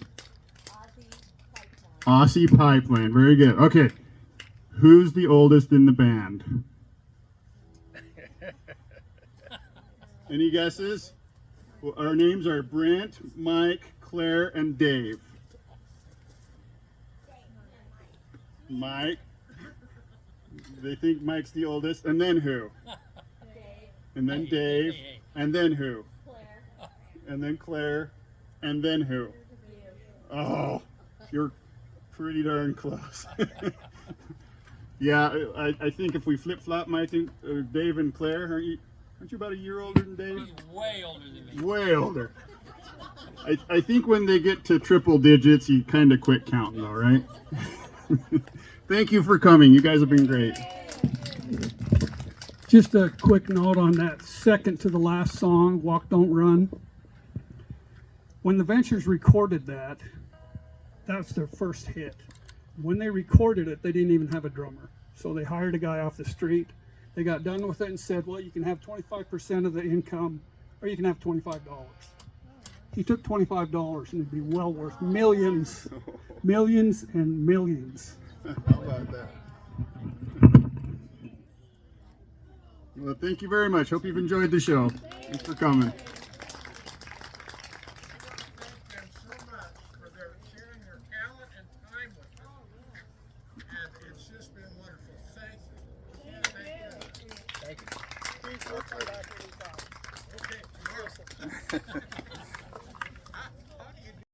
Pipeline. Aussie Pipeline. Very good. Okay. Who's the oldest in the band? Any guesses? Well, our names are Brent, Mike, Claire, and Dave. Mike. They think Mike's the oldest. And then who? Dave. And then Dave. And then who? Claire. And then Claire. And then who? You. Oh, you're pretty darn close. Yeah, I think if we flip-flop, Mike, Dave and Claire, aren't you about a year older than Dave? He's way older than me. Way older. I think when they get to triple digits, you kind of quit counting, though, right? Thank you for coming. You guys have been great. Just a quick note on that second to the last song, Walk Don't Run. When the Ventures recorded that was their first hit. When they recorded it, they didn't even have a drummer. So they hired a guy off the street. They got done with it and said, well, you can have 25% of the income, or you can have $25. He took $25 and it'd be well worth millions, millions and millions. How about that? Well, thank you very much. Hope you've enjoyed the show. Thanks for coming. Thank them so much for their sharing their talent and time with us. And it's just been wonderful. Thank you. Thank you. Okay, tomorrow.